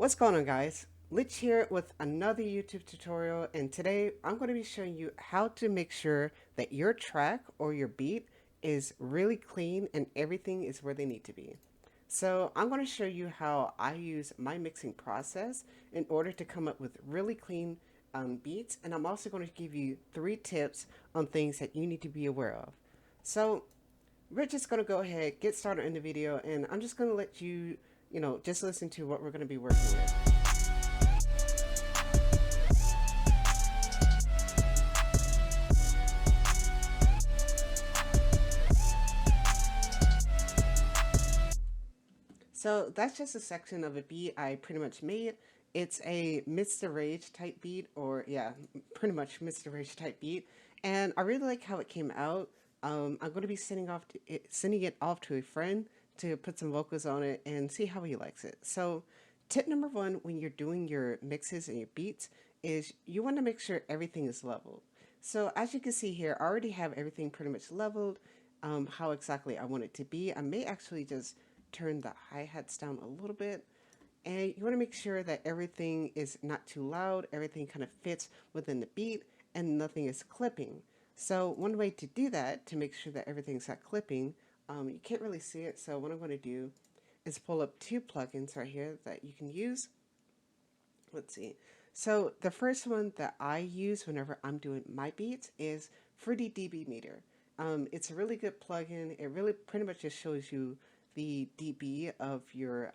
What's going on, guys? Lich here with another YouTube tutorial, and today I'm going to be showing you how to make sure that your track or your beat is really clean and everything is where they need to be. So I'm going to show you how I use my mixing process in order to come up with really clean beats, and I'm also going to give you 3 tips on things that you need to be aware of. So we're just going to go ahead, get started in the video, and I'm just going to let you, just listen to what we're going to be working with. So that's just a section of a beat I pretty much made. It's a Mr. Rage type beat, or yeah, pretty much Mr. Rage type beat. And I really like how it came out. I'm going to be sending it off to a friend to put some vocals on it and see how he likes it. So, tip number one when you're doing your mixes and your beats is you want to make sure everything is leveled. So, as you can see here, I already have everything pretty much leveled. How exactly I want it to be. I may actually just turn the hi-hats down a little bit. And you want to make sure that everything is not too loud, everything kind of fits within the beat, and nothing is clipping. So one way to do that, to make sure that everything's not clipping, you can't really see it, so what I'm going to do is pull up 2 plugins right here that you can use. Let's see. So the first one that I use whenever I'm doing my beats is Fruity dB Meter. It's a really good plugin. It really pretty much just shows you the dB of your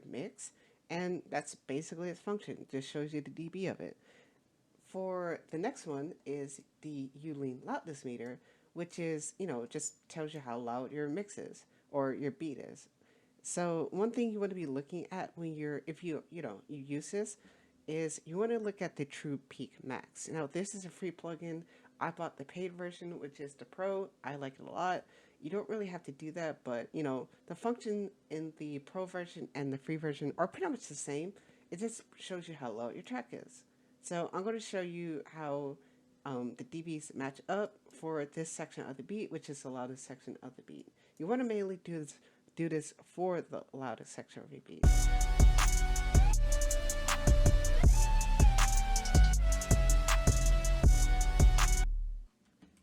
mix, and that's basically its function. It just shows you the dB of it. For the next one is the Loudness Meter, which is, just tells you how loud your mix is or your beat is. So one thing you want to be looking at when if you use this, is you want to look at the true peak max. Now this is a free plugin. I bought the paid version, which is the pro. I like it a lot. You don't really have to do that, but the function in the pro version and the free version are pretty much the same. It just shows you how low your track is. So I'm going to show you how the dBs match up for this section of the beat, which is the loudest section of the beat. You want to mainly do this for the loudest section of your beat.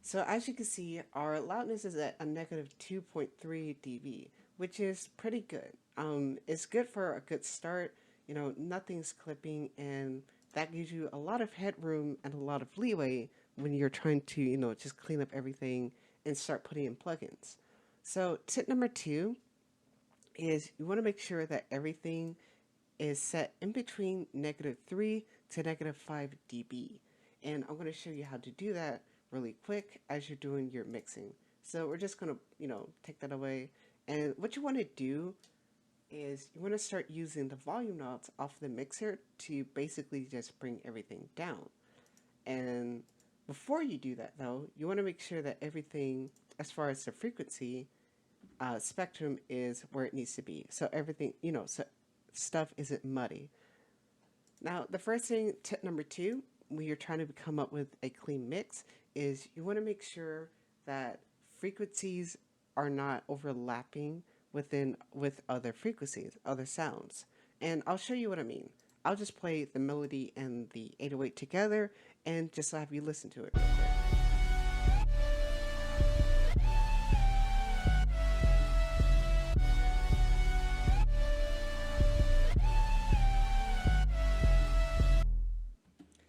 So as you can see, our loudness is at a negative 2.3 dB, which is pretty good. It's good for a good start. Nothing's clipping, and that gives you a lot of headroom and a lot of leeway when you're trying to, just clean up everything and start putting in plugins. So tip number 2 is you want to make sure that everything is set in between -3 to -5 dB. And I'm going to show you how to do that really quick as you're doing your mixing. So we're just going to, take that away. And what you want to do is you want to start using the volume knobs off the mixer to basically just bring everything down. And before you do that, though, you want to make sure that everything, as far as the frequency spectrum, is where it needs to be. So everything, so stuff isn't muddy. Now, the first thing, tip number 2, when you're trying to come up with a clean mix, is you want to make sure that frequencies are not overlapping with other frequencies, other sounds. And I'll show you what I mean. I'll just play the melody and the 808 together and just have you listen to it real quick.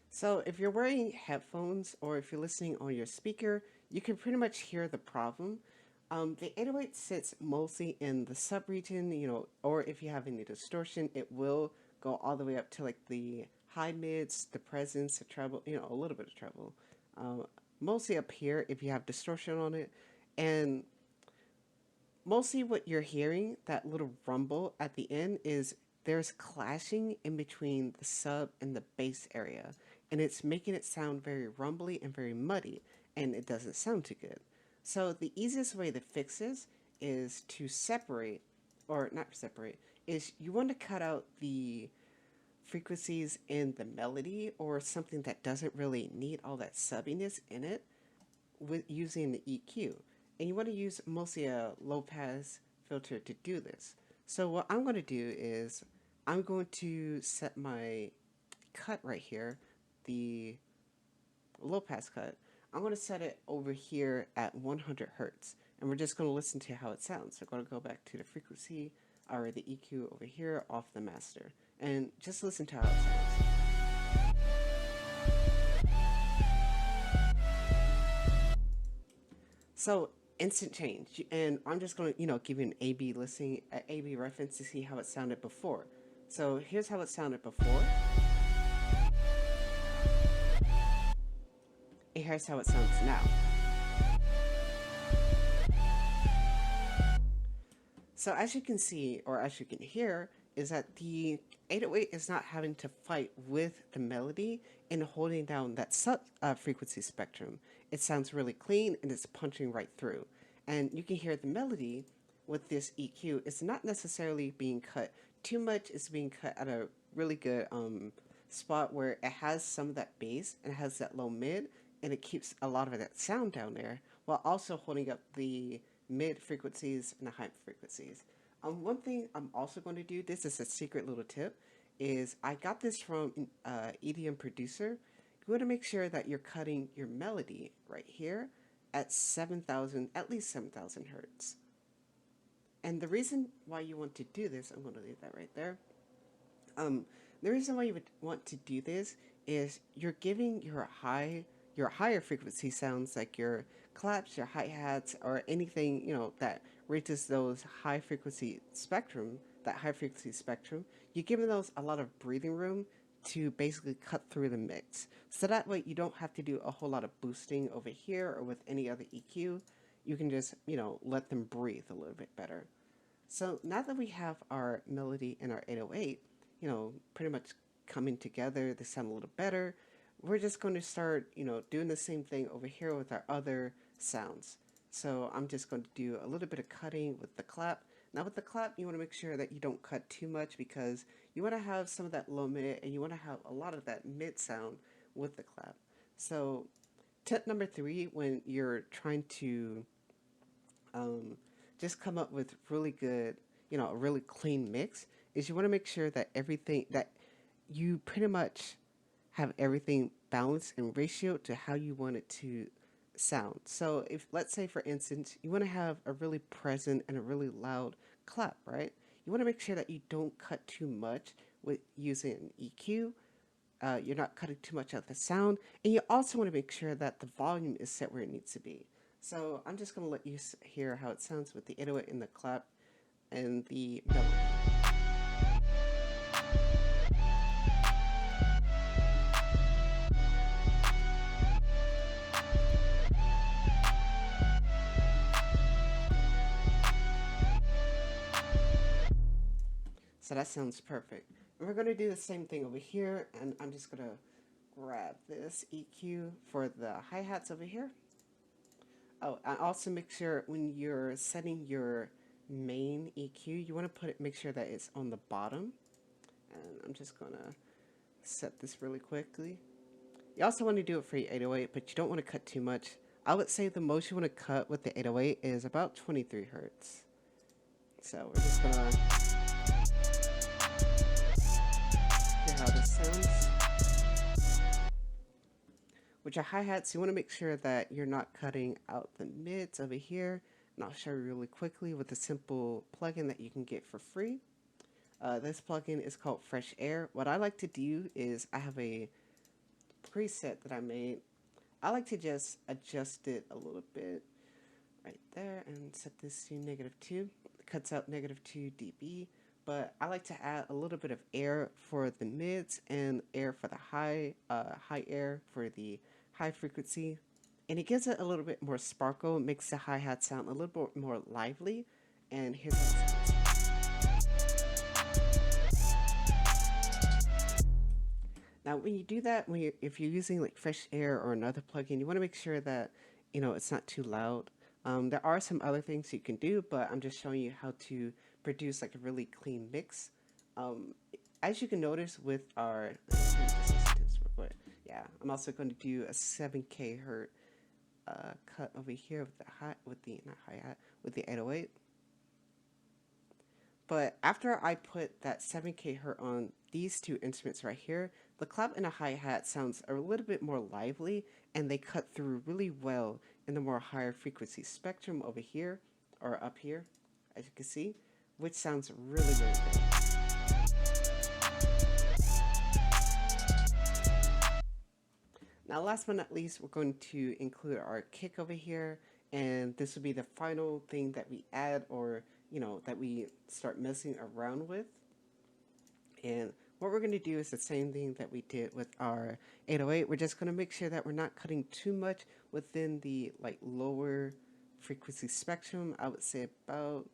So if you're wearing headphones or if you're listening on your speaker, you can pretty much hear the problem. The 808 sits mostly in the sub-region, or if you have any distortion, it will go all the way up to like the high mids, the presence, the treble, a little bit of treble. Mostly up here if you have distortion on it. And mostly what you're hearing, that little rumble at the end, is there's clashing in between the sub and the bass area, and it's making it sound very rumbly and very muddy, and it doesn't sound too good. So the easiest way to fix this is to separate, or not separate, is you want to cut out the frequencies in the melody or something that doesn't really need all that subbiness in it with using the EQ. And you want to use mostly a low pass filter to do this. So what I'm going to do is I'm going to set my cut right here, the low pass cut. I'm going to set it over here at 100 hertz, and we're just going to listen to how it sounds. So I'm going to go back to the frequency or the EQ over here off the master, and just listen to how it sounds. So instant change, and I'm just going to give you an A/B listening, A/B reference to see how it sounded before. So here's how it sounded before, and here's how it sounds now. So as you can see, or as you can hear, is that the 808 is not having to fight with the melody and holding down that sub frequency spectrum. It sounds really clean and it's punching right through. And you can hear the melody with this EQ. It's not necessarily being cut too much. It's being cut at a really good spot where it has some of that bass and it has that low mid, and it keeps a lot of that sound down there while also holding up the mid frequencies and the high frequencies. One thing I'm also going to do, this is a secret little tip, is I got this from EDM Producer. You want to make sure that you're cutting your melody right here at 7,000, at least 7,000 hertz. And the reason why you want to do this, I'm going to leave that right there. Um, the reason why you would want to do this is you're giving your higher frequency sounds like your claps, your hi-hats, or anything, that reaches those high frequency spectrum, that high frequency spectrum, you're giving those a lot of breathing room to basically cut through the mix. So that way you don't have to do a whole lot of boosting over here or with any other EQ. You can just, let them breathe a little bit better. So now that we have our melody and our 808, pretty much coming together, they sound a little better. We're just going to start, doing the same thing over here with our other sounds. So I'm just going to do a little bit of cutting with the clap. Now with the clap, you want to make sure that you don't cut too much because you want to have some of that low mid and you want to have a lot of that mid sound with the clap. So tip number 3, when you're trying to just come up with really good, a really clean mix, is you want to make sure that everything that you pretty much have everything balanced and ratio to how you want it to sound. So if, let's say for instance, you want to have a really present and a really loud clap, right? You want to make sure that you don't cut too much with using an EQ. You're not cutting too much out the sound, and you also want to make sure that the volume is set where it needs to be. So I'm just going to let you hear how it sounds with the 808 in the clap and the melody. So that sounds perfect. And we're going to do the same thing over here, and I'm just going to grab this EQ for the hi-hats over here. Oh, and also make sure when you're setting your main EQ, you want to make sure that it's on the bottom. And I'm just going to set this really quickly. You also want to do it for your 808, but you don't want to cut too much. I would say the most you want to cut with the 808 is about 23 hertz. So we're just going to hear how this sounds. With your hi-hats, you want to make sure that you're not cutting out the mids over here. And I'll show you really quickly with a simple plugin that you can get for free. This plugin is called Fresh Air. What I like to do is I have a preset that I made. I like to just adjust it a little bit right there and set this to -2. It cuts out -2 dB. But I like to add a little bit of air for the mids and air for the high air for the high frequency, and it gives it a little bit more sparkle, makes the hi-hat sound a little bit more lively. And here's how it sounds. Now when you do that, if you're using like Fresh Air or another plugin, you want to make sure that it's not too loud. There are some other things you can do, but I'm just showing you how to produce like a really clean mix. As you can notice with our yeah, I'm also going to do a 7K hertz cut over here with the not hi-hat, with the 808. But after I put that 7K hertz on these two instruments right here, the clap and the hi-hat sounds a little bit more lively, and they cut through really well in the more higher frequency spectrum over here, or up here, as you can see, which sounds really, really good. Now, last but not least, we're going to include our kick over here, and this will be the final thing that we add, or that we start messing around with. And what we're going to do is the same thing that we did with our 808. We're just going to make sure that we're not cutting too much within the lower frequency spectrum. I would say about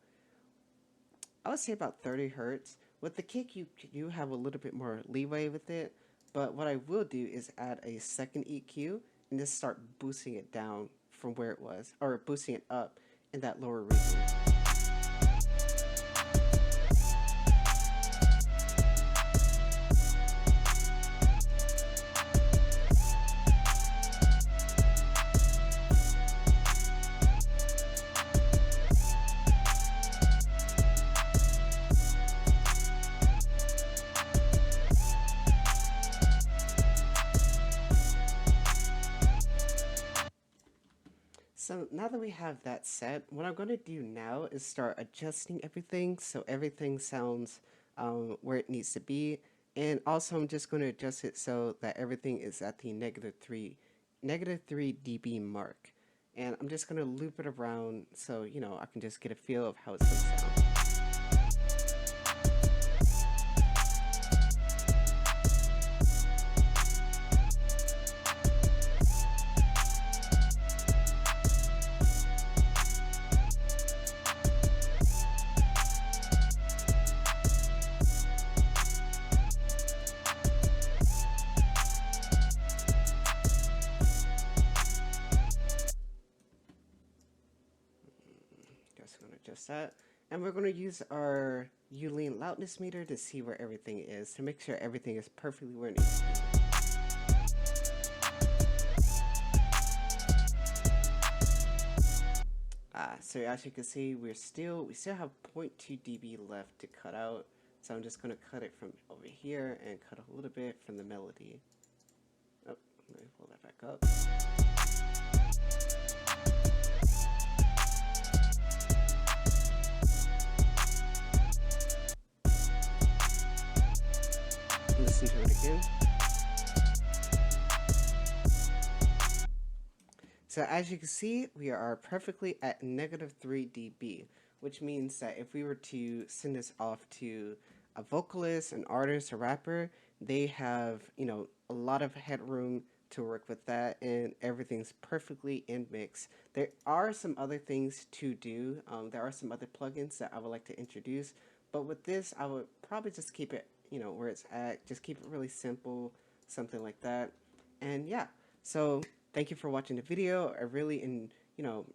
30 hertz. With the kick, you have a little bit more leeway with it. But what I will do is add a second EQ and just start boosting it down from where it was, or boosting it up in that lower region. So now that we have that set, what I'm going to do now is start adjusting everything so everything sounds where it needs to be. And also I'm just going to adjust it so that everything is at the -3 dB mark. And I'm just going to loop it around so, I can just get a feel of how it's going to sound. Just going to adjust that. And we're going to use our Uline loudness meter to see where everything is, to make sure everything is perfectly where it needs to be. So as you can see, we still have 0.2 dB left to cut out. So I'm just going to cut it from over here and cut a little bit from the melody. Oh, let me pull that back up. Listen to it again. So as you can see, we are perfectly at -3 dB, which means that if we were to send this off to a vocalist, an artist, a rapper, they have, a lot of headroom to work with that, and everything's perfectly in mix. There are some other things to do. There are some other plugins that I would like to introduce, but with this, I would probably just keep it, where it's at. Just keep it really simple, something like that. And yeah, so thank you for watching the video. I really,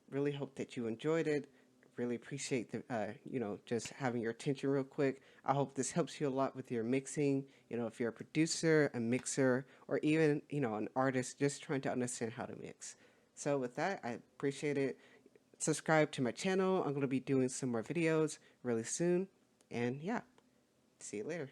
really hope that you enjoyed it. Really appreciate the, just having your attention real quick. I hope this helps you a lot with your mixing. If you're a producer, a mixer, or even, an artist just trying to understand how to mix. So with that, I appreciate it. Subscribe to my channel. I'm going to be doing some more videos really soon. And yeah, see you later.